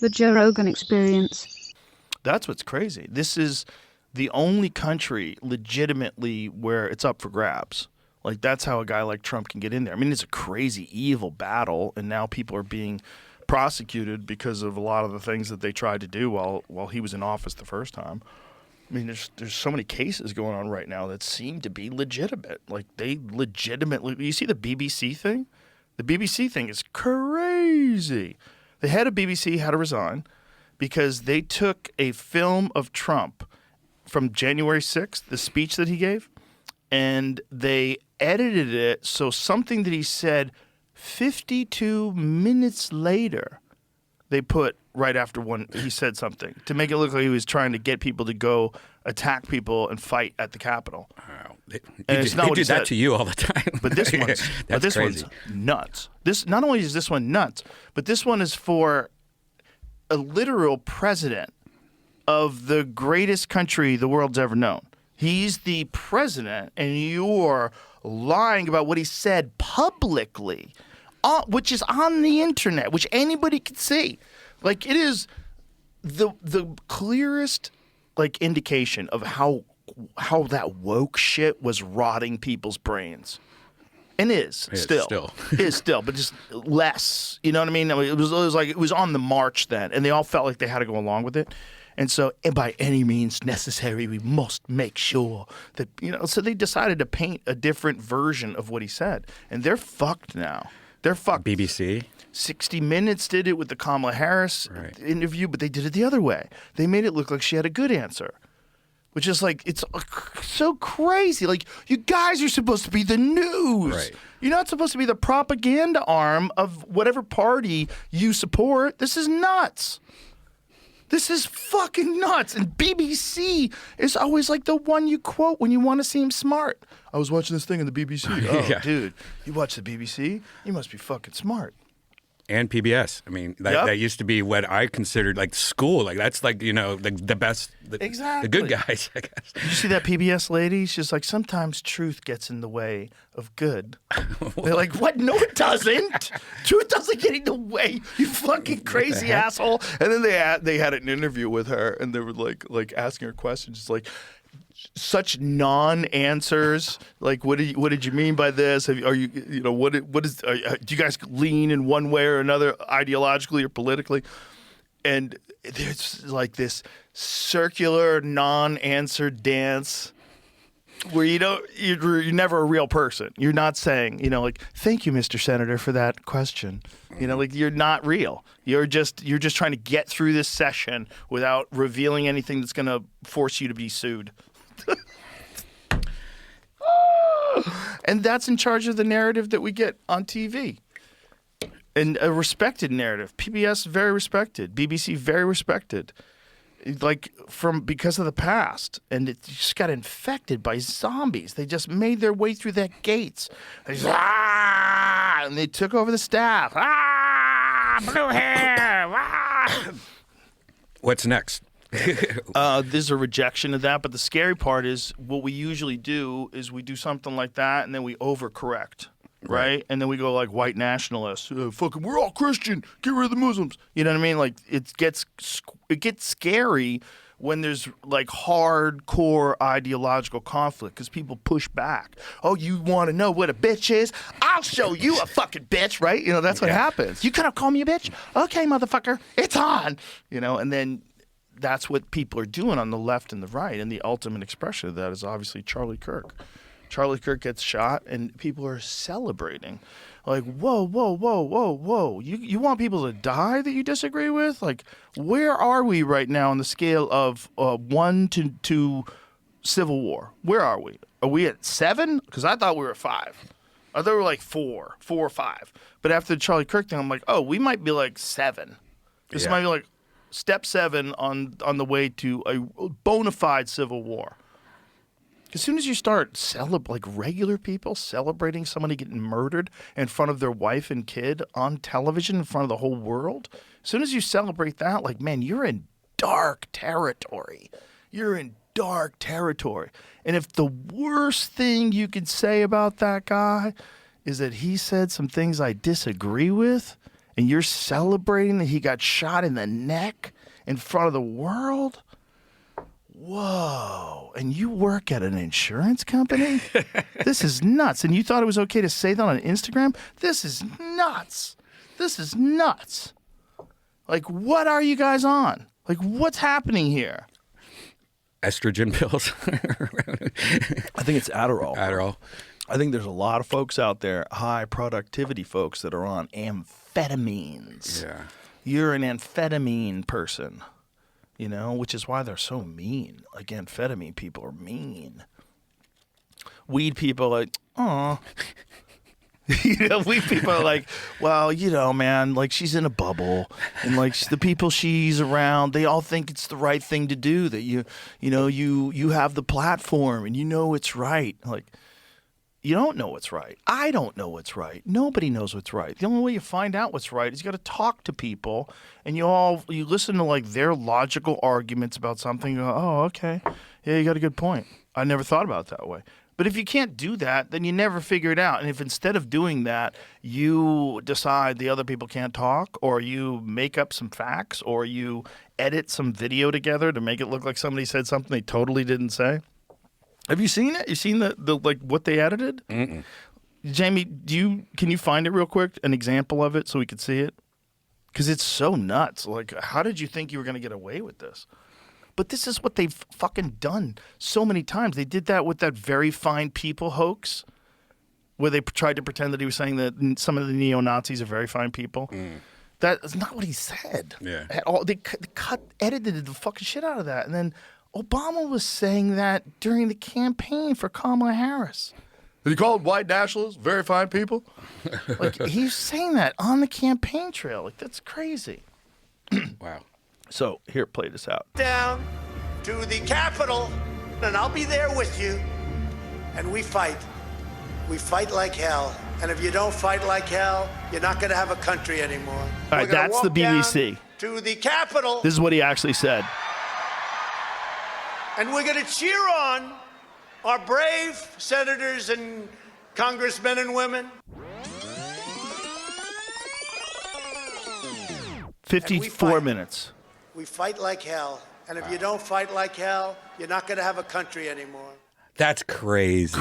The Joe Rogan Experience. That's what's crazy. This is the only country legitimately where it's up for grabs. Like, that's how a guy like Trump can get in there. I mean, it's a crazy, evil battle, and now people are being prosecuted because of a lot of the things that they tried to do while he was in office the first time. I mean, there's so many cases going on right now that seem to be legitimate. Like, they legitimately – you see the BBC thing? The BBC thing is crazy. The head of BBC had to resign because they took a film of Trump from January 6th, the speech that he gave, and they edited it so something that he said 52 minutes later, they put right after one he said something to make it look like he was trying to get people to go attack people and fight at the Capitol. Wow. And it's not they what do he that said. to you all the time. But this one's crazy. one's nuts. This not only is this one nuts, but this one is for a literal president of the greatest country the world's ever known. He's the president, and you're lying about what he said publicly, which is on the internet, which anybody can see. Like, it is the clearest like indication of how that woke shit was rotting people's brains. And is still, but just less. You know what I mean? It was like it was on the march then, and they all felt like they had to go along with it. And so, and by any means necessary, we must make sure that, so they decided to paint a different version of what he said. And they're fucked now. They're fucked. BBC? 60 Minutes did it with the Kamala Harris interview, but they did it the other way. They made it look like she had a good answer, which is like, it's so crazy. Like, you guys are supposed to be the news. Right. You're not supposed to be the propaganda arm of whatever party you support. This is nuts. This is fucking nuts. And BBC is always like the one you quote when you want to seem smart. I was watching this thing on the BBC. Oh, Yeah. dude, you watch the BBC? You must be fucking smart. And PBS. I mean, that used to be what I considered like school. Like, that's like, the best, Exactly. the good guys, I guess. Did you see that PBS lady? She's like, sometimes truth gets in the way of good. They're like, what? No, it doesn't. Truth doesn't get in the way, you fucking crazy asshole. And then they had an interview with her, and they were like asking her questions. It's like, such non-answers. Like, what did you mean by this? Do you guys lean in one way or another, ideologically or politically? And there's like this circular non-answer dance where you're never a real person. You're not saying, like, thank you, Mr. Senator, for that question. Like, you're not real. You're just trying to get through this session without revealing anything that's going to force you to be sued. And that's in charge of the narrative that we get on TV. And a respected narrative. PBS, very respected. BBC, very respected. Like, because of the past. And it just got infected by zombies. They just made their way through that gates. And they took over the staff. Blue hair. What's next? There's a rejection of that, but the scary part is what we usually do is we do something like that, and then we overcorrect, right? And then we go like white nationalists, fucking, we're all Christian, get rid of the Muslims. You know what I mean? Like, it gets scary when there's like hardcore ideological conflict because people push back. Oh, you want to know what a bitch is? I'll show you a fucking bitch, right? That's what happens. You gonna call me a bitch? Okay, motherfucker, it's on. And then that's what people are doing on the left and the right. And the ultimate expression of that is obviously Charlie Kirk. Charlie Kirk gets shot, and people are celebrating. Like, whoa, whoa, whoa, whoa, whoa. You want people to die that you disagree with? Like, where are we right now on the scale of 1 to Civil War? Where are we? Are we at 7? Because I thought we were at 5. I thought we were like 4 or 5. But after the Charlie Kirk thing, I'm like, oh, we might be like 7. This might be like step 7 on the way to a bona fide civil war. As soon as you start like regular people celebrating somebody getting murdered in front of their wife and kid on television in front of the whole world, as soon as you celebrate that, like, man, you're in dark territory. You're in dark territory. And if the worst thing you could say about that guy is that he said some things I disagree with, and you're celebrating that he got shot in the neck in front of the world? Whoa. And you work at an insurance company? This is nuts. And you thought it was okay to say that on Instagram? This is nuts. This is nuts. Like, what are you guys on? Like, what's happening here? Estrogen pills. I think it's Adderall. Adderall. I think there's a lot of folks out there, high productivity folks, that are on amphetamines. Yeah. You're an amphetamine person. You know, which is why they're so mean. Like, amphetamine people are mean. Weed people are like, aw. You know, weed people are like, well, you know, man, like, she's in a bubble. And, like, the people she's around, they all think it's the right thing to do. That you know, you have the platform and you know it's right. Like, you don't know what's right. I don't know what's right. Nobody knows what's right. The only way you find out what's right is you got to talk to people, and you listen to like their logical arguments about something. You go, oh, okay, yeah, you got a good point. I never thought about it that way. But if you can't do that, then you never figure it out. And if instead of doing that, you decide the other people can't talk, or you make up some facts, or you edit some video together to make it look like somebody said something they totally didn't say. Have you seen it? You seen the like what they edited? Mm-mm. Jamie, can you find it real quick? An example of it so we could see it? Because it's so nuts. Like, how did you think you were going to get away with this? But this is what they've fucking done so many times. They did that with that Very Fine People hoax, where they tried to pretend that he was saying that some of the neo-Nazis are very fine people. That is not what he said. Yeah. At all. They edited the fucking shit out of that. And then Obama was saying that during the campaign for Kamala Harris. He called white nationalists very fine people. Like, he's saying that on the campaign trail. Like, that's crazy. Wow. So, here, play this out. Down to the Capitol, and I'll be there with you. And we fight. We fight like hell. And if you don't fight like hell, you're not going to have a country anymore. All right, that's the BBC. To the Capitol. This is what he actually said. And we're going to cheer on our brave senators and congressmen and women. 54 minutes. We fight like hell. And if you don't fight like hell, you're not going to have a country anymore. That's crazy.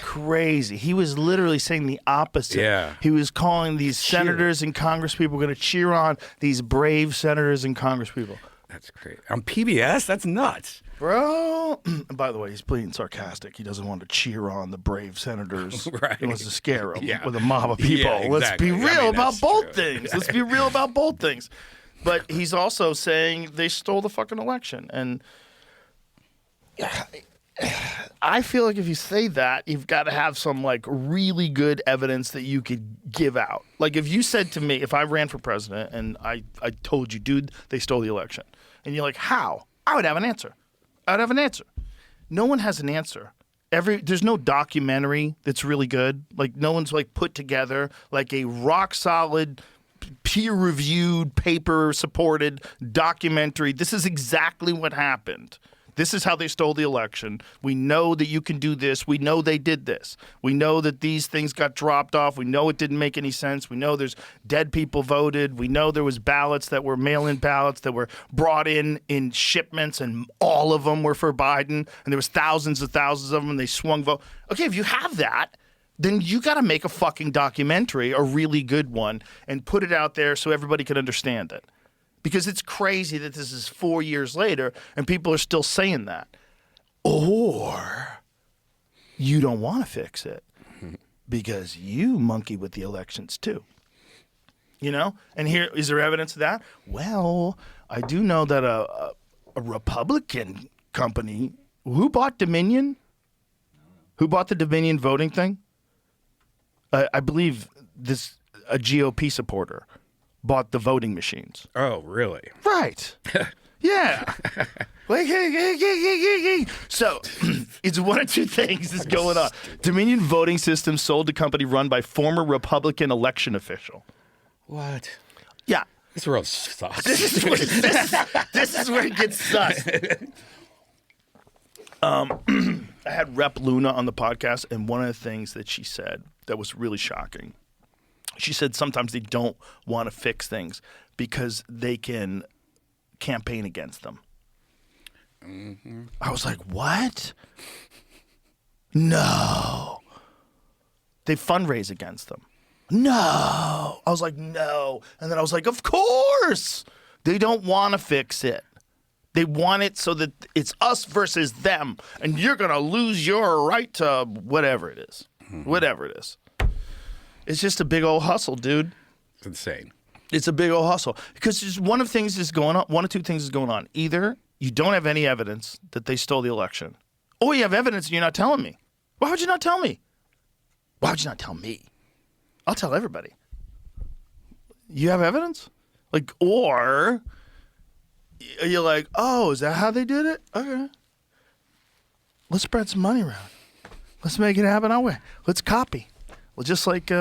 Crazy. He was literally saying the opposite. Yeah. He was calling these senators and congresspeople going to cheer on these brave senators and congresspeople. That's great. On PBS? That's nuts. Bro. And by the way, he's being sarcastic. He doesn't want to cheer on the brave senators. Right. He wants to scare them Yeah. with a mob of people. Yeah, Let's exactly. be real about that's both true. things. Let's be real about both things. But he's also saying they stole the fucking election. And I feel like if you say that, you've got to have some like really good evidence that you could give out. Like if you said to me, if I ran for president and I told you, dude, they stole the election. And you're like, how? I would have an answer. I'd have an answer. No one has an answer. There's no documentary that's really good. Like no one's like put together like a rock solid, peer-reviewed, paper-supported documentary. This is exactly what happened. This is how they stole the election. We know that you can do this. We know they did this. We know that these things got dropped off. We know it didn't make any sense. We know there's dead people voted. We know there was ballots that were mail-in ballots that were brought in shipments, and all of them were for Biden. And there was thousands of them, and they swung vote. Okay, if you have that, then you got to make a fucking documentary, a really good one, and put it out there so everybody can understand it. Because it's crazy that this is 4 years later and people are still saying that. Or you don't want to fix it because you monkey with the elections too. You know? And here, is there evidence of that? Well, I do know that a Republican company, who bought Dominion? Who bought the Dominion voting thing? I believe a GOP supporter bought the voting machines. Oh, really? Right. Yeah. So it's one of two things is going on. Dominion voting system sold to company run by former Republican election official. What? Yeah. This world sucks. This is where it gets sus. I had Rep. Luna on the podcast, and one of the things that she said that was really shocking She said sometimes they don't want to fix things because they can campaign against them. Mm-hmm. I was like, what? No. They fundraise against them. No. I was like, no. And then I was like, of course. They don't want to fix it. They want it so that it's us versus them. And you're going to lose your right to whatever it is. Mm-hmm. Whatever it is. It's just a big old hustle, dude. It's insane. It's a big old hustle. Because just one of two things is going on. Either you don't have any evidence that they stole the election, or you have evidence and you're not telling me. Why would you not tell me? Why would you not tell me? I'll tell everybody. You have evidence? Like, or you're like, oh, is that how they did it? Okay. Let's spread some money around. Let's make it happen our way. Let's copy. Well, just like